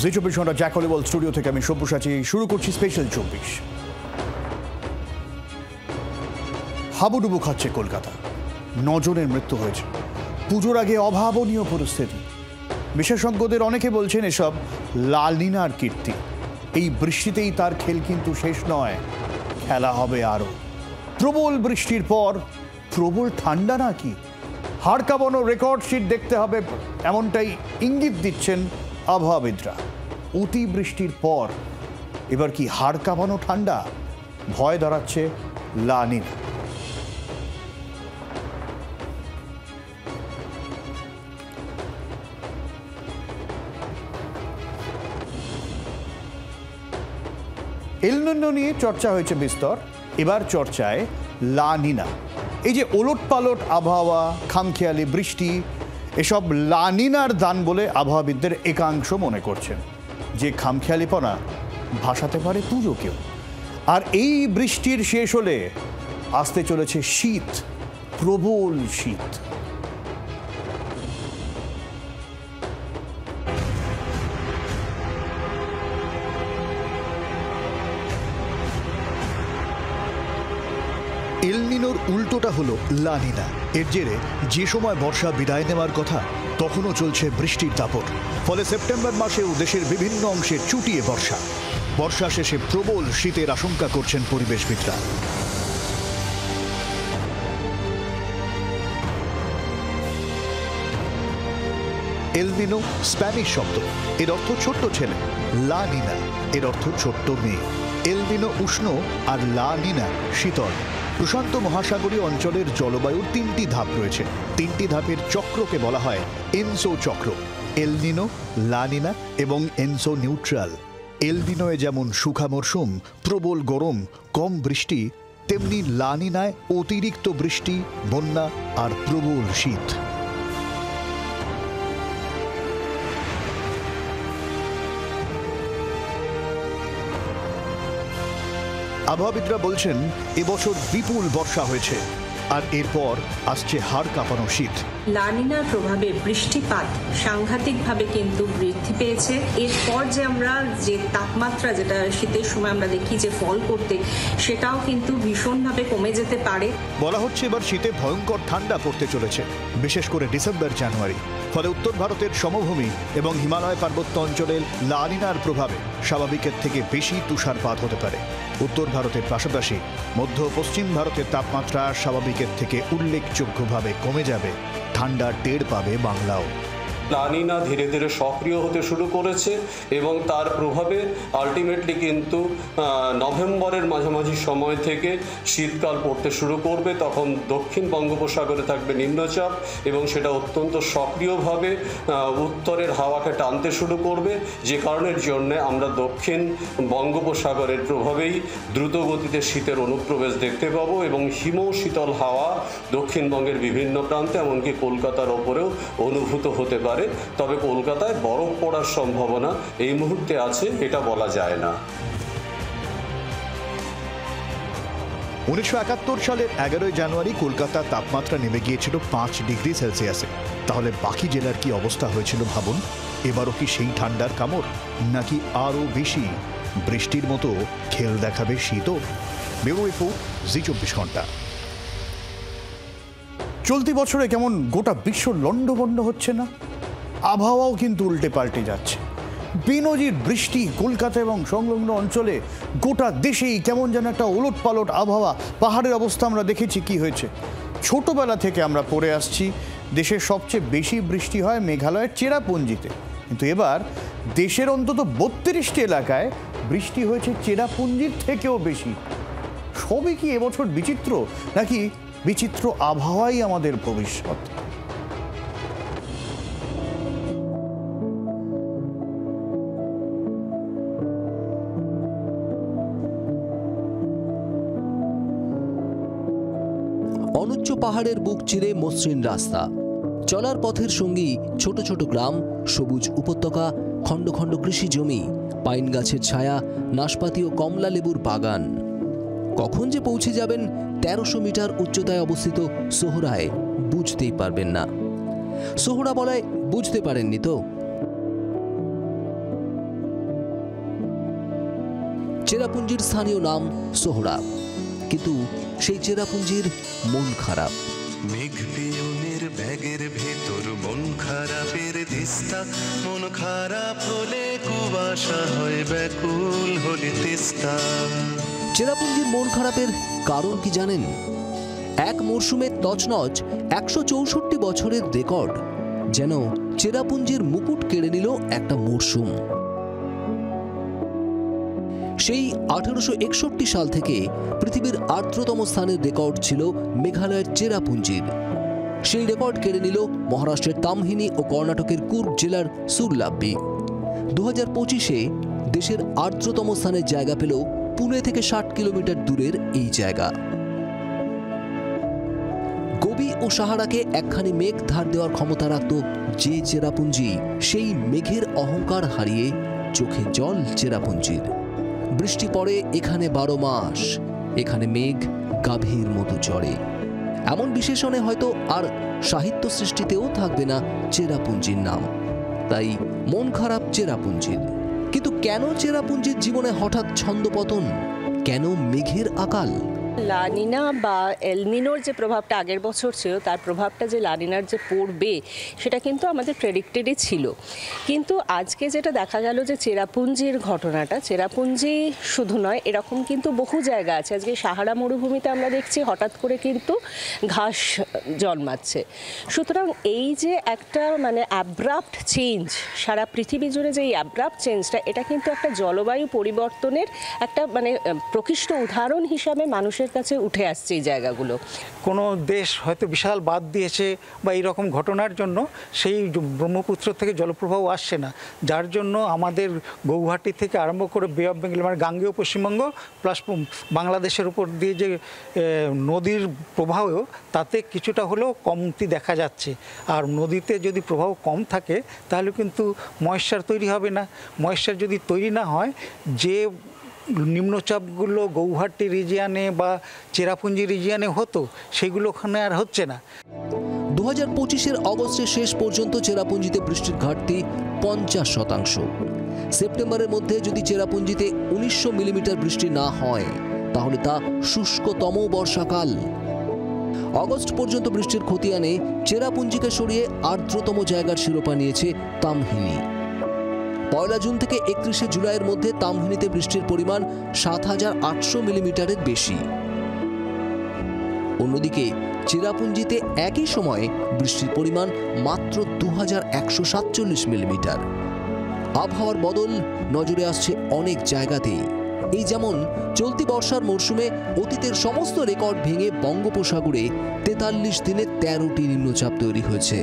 জি 24 ঘন্টা জ্যাকলিবল স্টুডিও থেকে আমি সব্যসাচী শুরু করছি স্পেশাল 24। হাবুডুবু খাচ্ছে কলকাতা, 9 জনের মৃত্যু হয়েছে। পুজোর আগে অভাবনীয় পরিস্থিতি। বিশেষজ্ঞদের অনেকে বলছেন এসব লা নিনার কীর্তি। এই বৃষ্টিতেই তার খেল কিন্তু শেষ নয়, খেলা হবে আরো। প্রবল বৃষ্টির পর প্রবল ঠান্ডা নাকি হাড় কাঁপানো রেকর্ড শিট দেখতে হবে, এমনটাই ইঙ্গিত দিচ্ছেন আবহাওয়াবিদরা। অতি বৃষ্টির পর এবার কি হাড় কাঁপানো ঠান্ডা? ভয় দাঁড়াচ্ছে লা নিনা। এল নিনো নিয়ে চর্চা হয়েছে বিস্তর, এবার চর্চায় লা নিনা। এই যে ওলট পালট আবহাওয়া, খামখেয়ালি বৃষ্টি, এসব লা নিনার দান বলে আবহাওয়াবিদদের একাংশ মনে করছেন। যে খামখেয়ালিপনা ভাসাতে পারে পুজোকেও। আর এই বৃষ্টির শেষ হলে আসতে চলেছে শীত, প্রবল শীত। এল নিনোর উল্টোটা হলো লা নিনা। এর জেরে যে সময় বর্ষা বিদায় নেওয়ার কথা, তখনও চলছে বৃষ্টির দাপট। ফলে সেপ্টেম্বর মাসেও দেশের বিভিন্ন অংশে চুটিয়ে বর্ষা। বর্ষা শেষে প্রবল শীতের আশঙ্কা করছেন পরিবেশবিদরা। এল নিনো স্প্যানিশ শব্দ, এর অর্থ ছোট্ট ছেলে। লা নিনা এর অর্থ ছোট্ট মেয়ে। এল নিনো উষ্ণ আর লা নিনা শীতল। প্রশান্ত মহাসাগরীয় অঞ্চলের জলবায়ুর 3টি ধাপ রয়েছে। 3টি ধাপের চক্রকে বলা হয় এনসো চক্র। এল নিনো, লা নিনা এবং এনসো নিউট্রাল। এল নিনোয় যেমন শুখা মরশুম, প্রবল গরম, কম বৃষ্টি, তেমনি লা নিনায় অতিরিক্ত বৃষ্টি, বন্যা আর প্রবল শীত। আবহাওয়াবিদরা বলছেন এবছর বিপুল বর্ষা হয়েছে, আর এরপর আসছে হাড় কাঁপানো শীত। লা নিনার প্রভাবে বৃষ্টিপাত সাংঘাতিকভাবে কিন্তু বৃদ্ধি পেয়েছে। এরপর যে আমরা যে তাপমাত্রা, যেটা শীতের সময় আমরা দেখি যে ফল করতে, সেটাও কিন্তু ভীষণভাবে কমে যেতে পারে। বলা হচ্ছে এবার শীতে ভয়ঙ্কর ঠান্ডা পড়তে চলেছে, বিশেষ করে ডিসেম্বর জানুয়ারি। ফলে উত্তর ভারতের সমভূমি এবং হিমালয় পার্বত্য অঞ্চলের লা নিনার প্রভাবে স্বাভাবিকের থেকে বেশি তুষারপাত হতে পারে। উত্তর ভারতের পাশাপাশি মধ্য পশ্চিম ভারতের তাপমাত্রা স্বাভাবিকের থেকে উল্লেখযোগ্যভাবে কমে যাবে। ঠান্ডা টের পাবে বাংলাও। লা নিনা ধীরে ধীরে সক্রিয় হতে শুরু করেছে এবং তার প্রভাবে আলটিমেটলি কিন্তু নভেম্বরের মাঝামাঝি সময় থেকে শীতকাল পড়তে শুরু করবে। তখন দক্ষিণ বঙ্গোপসাগরে থাকবে নিম্নচাপ এবং সেটা অত্যন্ত সক্রিয়ভাবে উত্তরের হাওয়াকে টানতে শুরু করবে, যে কারণের জন্য আমরা দক্ষিণ বঙ্গোপসাগরের প্রভাবেই দ্রুত গতিতে শীতের অনুপ্রবেশ দেখতে পাবো এবং হিমশীতল হাওয়া দক্ষিণবঙ্গের বিভিন্ন প্রান্তে, এমনকি কলকাতার ওপরেও অনুভূত হতে পারে। তবে কলকাতায় বরফ পড়ার সম্ভাবনা এই মুহূর্তে আছে, এটা বলা যায় না। 1971 সালের 11 জানুয়ারি কলকাতার তাপমাত্রা নেমে গিয়েছিল 5 ডিগ্রি সেলসিয়াসে। তাহলে বাকি জেলার কি অবস্থা হয়েছিল ভাবুন। এবারও কি সেই ঠান্ডার কামড়, নাকি আরো বেশি বৃষ্টির মতো খেল দেখাবে শীতও? ব্যুরো রিপোর্ট, জি 24 ঘন্টা। চলতি বছরে কেমন গোটা বিশ্ব লণ্ডভণ্ড হচ্ছে না? আবহাওয়াও কিন্তু উল্টে পাল্টে যাচ্ছে। বেনজির বৃষ্টি কলকাতা এবং সংলগ্ন অঞ্চলে, গোটা দেশেই কেমন যেন একটা ওলট পালট আবহাওয়া। পাহাড়ের অবস্থা আমরা দেখেছি কি হয়েছে। ছোটবেলা থেকে আমরা পড়ে আসছি দেশের সবচেয়ে বেশি বৃষ্টি হয় মেঘালয়ের চেরাপুঞ্জিতে, কিন্তু এবার দেশের অন্তত 32টি এলাকায় বৃষ্টি হয়েছে চেরাপুঞ্জির থেকেও বেশি। সবই কি এবছর বিচিত্র, নাকি বিচিত্র আবহাওয়াই আমাদের ভবিষ্যৎ? অনুচ্চ পাহাড়ের বুক চিরে মসৃণ রাস্তা, চলার পথের সঙ্গী ছোট ছোট গ্রাম, সবুজ উপত্যকা, খণ্ড খণ্ড কৃষি জমি, পাইন গাছের ছায়া, নাশপাতি ও কমলা লেবুর বাগান। কখন যে পৌঁছে যাবেন 1300 মিটার উচ্চতায় অবস্থিত সোহরায়, বুঝতেই পারবেন না। সোহরা বলায় বুঝতে পারেননি তো? চেরাপুঞ্জির স্থানীয় নাম সোহরাব, কিন্তু সেই চেরাপুঞ্জির মন খারাপ। মেঘ পিয়নের ব্যাগের ভেতর মন খারাপের দিস্তা, মন খারাপ হলে কুয়াশা হয়, ব্যাকুল হলে তিস্তা। চেরাপুঞ্জির মন খারাপের কারণ কি জানেন? এক মরশুমে তছনছ 164 বছরের রেকর্ড যেন চেরাপুঞ্জির মুকুট কেড়ে নিল একটা মরশুম। সেই 1861 সাল থেকে পৃথিবীর আর্দ্রতম স্থানের রেকর্ড ছিল মেঘালয়ের চেরাপুঞ্জির। সেই রেকর্ড কেড়ে নিল মহারাষ্ট্রের তামহিনী ও কর্ণাটকের কুর্গ জেলার সুরলাব্বি। 2025-এ দেশের আর্দ্রতম স্থানের জায়গা পেল পুনে থেকে 60 কিলোমিটার দূরের এই জায়গা। গোবি ও সাহারাকে একখানি মেঘ ধার দেওয়ার ক্ষমতা রাখত যে চেরাপুঞ্জি, সেই মেঘের অহংকার হারিয়ে চোখে জল চেরাপুঞ্জির। বৃষ্টি পড়ে এখানে 12 মাস, এখানে মেঘ গাভীর মতো ঝরে। এমন বিশেষণে হয়তো আর সাহিত্য সৃষ্টিতেও থাকবে না চেরাপুঞ্জির নাম। তাই মন খারাপ চেরাপুঞ্জির। কিন্তু কেন চেরাপুঞ্জির জীবনে হঠাৎ ছন্দপতন? কেন মেঘের আকাল? লানিনা বা এলনিনোর যে প্রভাবটা আগের বছর ছিল, তার প্রভাবটা যে লানিনার যে পড়বে সেটা কিন্তু আমাদের প্রেডিক্টেডই ছিল। কিন্তু আজকে যেটা দেখা গেল যে চেরাপুঞ্জির ঘটনাটা, চেরাপুঞ্জি শুধু নয়, এরকম কিন্তু বহু জায়গা আছে। আজকে সাহারা মরুভূমিতে আমরা দেখছি হঠাৎ করে কিন্তু ঘাস জন্মাচ্ছে। সুতরাং এই যে একটা মানে অ্যাব্রাপ্ট চেঞ্জ, সারা পৃথিবী জুড়ে যে এই অ্যাব্রাপ্ট চেঞ্জটা, এটা কিন্তু একটা জলবায়ু পরিবর্তনের একটা মানে প্রকৃষ্ট উদাহরণ হিসাবে মানুষের কাছে উঠে আসছে এই জায়গাগুলো। কোনো দেশ হয়তো বিশাল বাঁধ দিয়েছে বা এইরকম ঘটনার জন্য সেই ব্রহ্মপুত্র থেকে জলপ্রবাহ আসছে না, যার জন্য আমাদের গৌহাটি থেকে আরম্ভ করে বে অফ বেঙ্গল মানে গাঙ্গেয় পশ্চিমবঙ্গ প্লাস বাংলাদেশের উপর দিয়ে যে নদীর প্রবাহও, তাতে কিছুটা হলেও কমতি দেখা যাচ্ছে। আর নদীতে যদি প্রবাহ কম থাকে তাহলে কিন্তু ময়েশ্চার তৈরি হবে না। ময়েশ্চার যদি তৈরি না হয়, যে নিম্নচাপগুলো গৌহাটি রিজিয়ানে বা চেরাপুঞ্জি রিজিয়ানে হতো সেগুলো ওখানে আর হচ্ছে না। 2025-এর অগস্টের শেষ পর্যন্ত চেরাপুঞ্জিতে বৃষ্টির ঘাটতি 50%। সেপ্টেম্বরের মধ্যে যদি চেরাপুঞ্জিতে 1900 মিলিমিটার বৃষ্টি না হয় তাহলে তা শুষ্কতম বর্ষাকাল। অগস্ট পর্যন্ত বৃষ্টির খতিয়ানে চেরাপুঞ্জিকে সরিয়ে আর্দ্রতম জায়গার শিরোপা নিয়েছে তামহিনী। 1 জুন থেকে 31 জুলাইয়ের মধ্যে তামহিনীতে বৃষ্টির পরিমাণ 7800 মিলিমিটারের বেশি। অন্যদিকে চেরাপুঞ্জিতে একই সময়ে বৃষ্টির পরিমাণ মাত্র 2147 মিলিমিটার। আবহাওয়ার বদল নজরে আসছে অনেক জায়গাতেই। এই যেমন চলতি বর্ষার মরশুমে অতীতের সমস্ত রেকর্ড ভেঙে বঙ্গোপসাগরে 43 দিনে 13টি নিম্নচাপ তৈরি হয়েছে।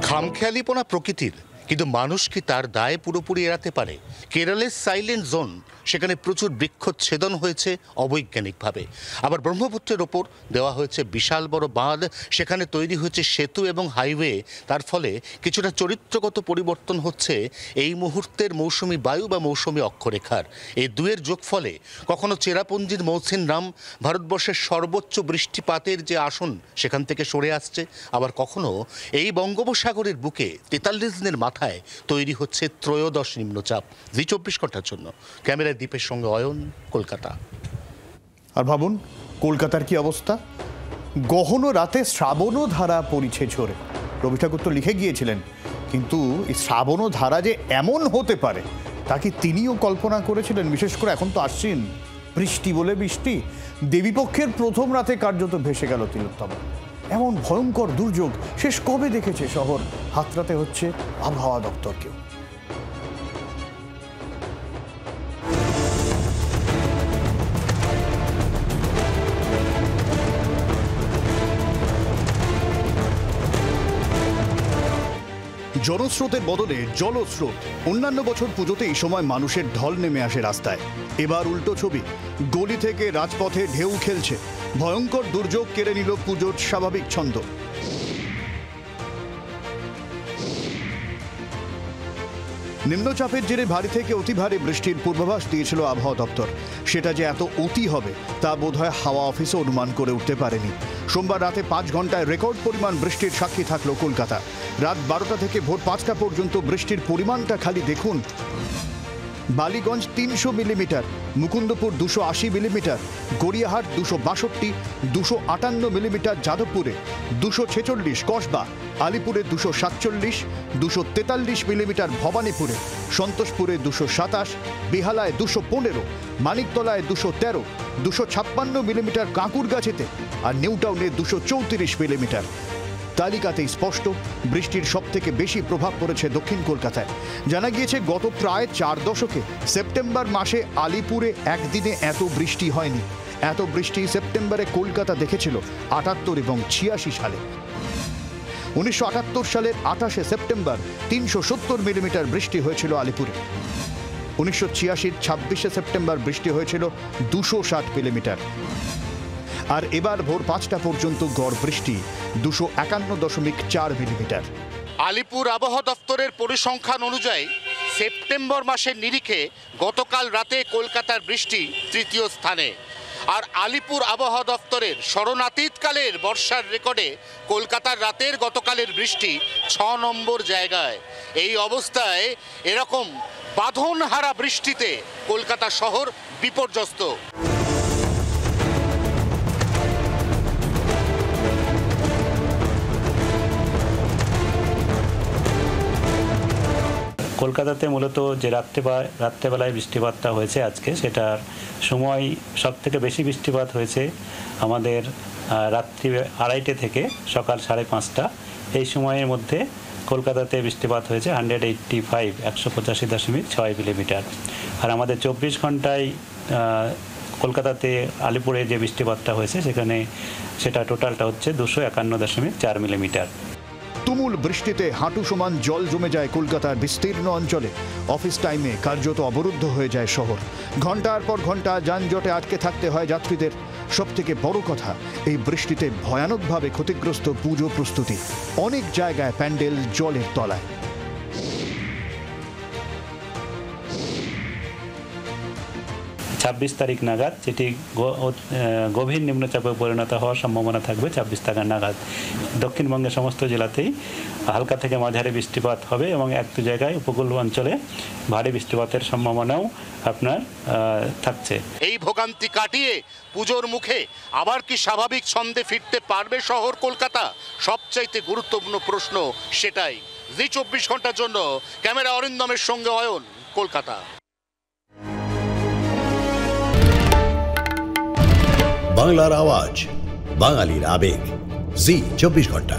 খামখেয়ালিপনা প্রকৃতির, কিন্তু মানুষ কি তার দায় পুরোপুরি এড়াতে পারে? কেরলের সাইলেন্ট জোন, সেখানে প্রচুর বৃক্ষচ্ছেদন হয়েছে অবৈজ্ঞানিকভাবে। আবার ব্রহ্মপুত্রের ওপর দেওয়া হয়েছে বিশাল বড় বাঁধ, সেখানে তৈরি হয়েছে সেতু এবং হাইওয়ে। তার ফলে কিছুটা চরিত্রগত পরিবর্তন হচ্ছে এই মুহূর্তের মৌসুমি বায়ু বা মৌসুমি অক্ষরেখার। এই দুয়ের যোগফলে কখনো চেরাপুঞ্জির মৌসিনরাম ভারতবর্ষের সর্বোচ্চ বৃষ্টিপাতের যে আসন সেখান থেকে সরে আসছে, আবার কখনো এই বঙ্গোপসাগরের বুকে 43 দিনের মাথায় তৈরি হচ্ছে ত্রয়োদশ নিম্নচাপ। জি 24 ঘন্টার জন্য ক্যামেরায় দীপের সঙ্গে অয়ন, কলকাতা। আর ভাবুন কলকাতার কি অবস্থা। গহন রাতে শ্রাবণ ধারা পড়িছে ঝরে। রবি ঠাকুর তো লিখে গিয়েছিলেন, কিন্তু এই শ্রাবণ ধারা যে এমন হতে পারে তা কি তিনিও কল্পনা করেছিলেন? বিশেষ করে এখন তো আশ্বিন, বৃষ্টি বলে বৃষ্টি, দেবীপক্ষের প্রথম রাতে কার্যত ভেসে গেল তিলোত্তমা। এমন ভয়ঙ্কর দুর্যোগ শেষ কবে দেখেছে শহর? হাতড়াতে হচ্ছে আবহাওয়া দপ্তরকেও। জনস্রোতের বদলে জলস্রোত। অন্যান্য বছর পুজোতে এই সময় মানুষের ঢল নেমে আসে রাস্তায়, এবার উল্টো ছবি। গলি থেকে রাজপথে ঢেউ খেলছে। ভয়ঙ্কর দুর্যোগ কেড়ে নিল পুজোর স্বাভাবিক ছন্দ। নিম্নচাপের জেরে ভারী থেকে অতি ভারী বৃষ্টির পূর্বাভাস দিয়েছিল আবহাওয়া দপ্তর। সেটা যে এত অতি হবে তা বোধহয় হাওয়া অফিসও অনুমান করে উঠতে পারেনি। সোমবার রাতে 5 ঘন্টায় রেকর্ড পরিমাণ বৃষ্টির সাক্ষী থাকলো কলকাতা। রাত 12টা থেকে ভোর 5টা পর্যন্ত বৃষ্টির পরিমাণটা খালি দেখুন। Ballygunge 300 millimetre, Mukundapur 280 millimetre, Gariahat 262, 258 millimetre যাদবপুরে, 246 কসবা, আলিপুরে 247, 243 মিলিমিটার ভবানীপুরে, সন্তোষপুরে 227, বেহালায় 215, মানিকতলায় 213, 256 মিলিমিটার কাঁকুরগাছিতে আর নিউটাউনে 234 মিলিমিটার। তালিকাতেই স্পষ্ট বৃষ্টির সবথেকে বেশি প্রভাব পড়েছে দক্ষিণ কলকাতায়। জানা গিয়েছে গত প্রায় 4 দশকে সেপ্টেম্বর মাসে আলিপুরে একদিনে এত বৃষ্টি হয়নি। এত বৃষ্টি সেপ্টেম্বরে কলকাতা দেখেছিল 78 এবং 86 সালে। 1978 সালের 28শে সেপ্টেম্বর 370 মিলিমিটার বৃষ্টি হয়েছিল আলিপুরে। 1986 26শে সেপ্টেম্বর বৃষ্টি হয়েছিল 260 মিলিমিটার। আর এবার ভোর 5টা পর্যন্ত গড় বৃষ্টি 251.4 মিলিমিটার। আলিপুর আবহাওয়া দপ্তরের পরিসংখ্যান অনুযায়ী সেপ্টেম্বর মাসের নিরিখে গতকাল রাতে কলকাতার বৃষ্টি তৃতীয় স্থানে। আর আলিপুর আবহাওয়া দপ্তরের স্মরণাতীতকালের বর্ষার রেকর্ডে কলকাতার রাতের গতকালের বৃষ্টি 6 নম্বর জায়গায়। এই অবস্থায় এরকম বাঁধনহারা বৃষ্টিতে কলকাতা শহর বিপর্যস্ত। কলকাতাতে মূলত যে রাত্রেবেলায় বৃষ্টিপাতটা হয়েছে আজকে, সেটার সময় সবথেকে বেশি বৃষ্টিপাত হয়েছে আমাদের রাত্রি 2:30 থেকে সকাল 5:30। এই সময়ের মধ্যে কলকাতাতে বৃষ্টিপাত হয়েছে 185 মিলিমিটার। আর আমাদের 24 ঘন্টায় কলকাতাতে আলিপুরে যে বৃষ্টিপাতটা হয়েছে সেটা টোটালটা হচ্ছে 251.4 মিলিমিটার। তুমুল বৃষ্টিতে হাঁটু সমান জল জমে যায় কলকাতার বিস্তীর্ণ অঞ্চলে। অফিস টাইমে কার্যত অবরুদ্ধ হয়ে যায় শহর। ঘন্টার পর ঘন্টা যানজটে আটকে থাকতে হয় যাত্রীদের। সবথেকে বড় কথা, এই বৃষ্টিতে ভয়ানকভাবে ক্ষতিগ্রস্ত পুজো প্রস্তুতি। অনেক জায়গায় প্যান্ডেল জলের তলায়। 26 তারিখ নাগাদ যেটি গভীর নিম্নচাপে পরিণত হওয়ার সম্ভাবনা থাকবে। 26 তারিখ নাগাদ দক্ষিণবঙ্গের সমস্ত জেলাতেই হালকা থেকে মাঝারি বৃষ্টিপাত হবে এবং 1-2 জায়গায় উপকূল অঞ্চলে ভারী বৃষ্টিপাতের সম্ভাবনাও আপনার থাকছে। এই ভোগান্তি কাটিয়ে পুজোর মুখে আবার কি স্বাভাবিক ছন্দে ফিরতে পারবে শহর কলকাতা? সবচাইতে গুরুত্বপূর্ণ প্রশ্ন সেটাই। জি 24 ঘন্টার জন্য ক্যামেরা অরিন্দমের সঙ্গে অয়ন, কলকাতা। বাংলার আওয়াজ, বাঙালির আবেগ, জি 24 ঘন্টা।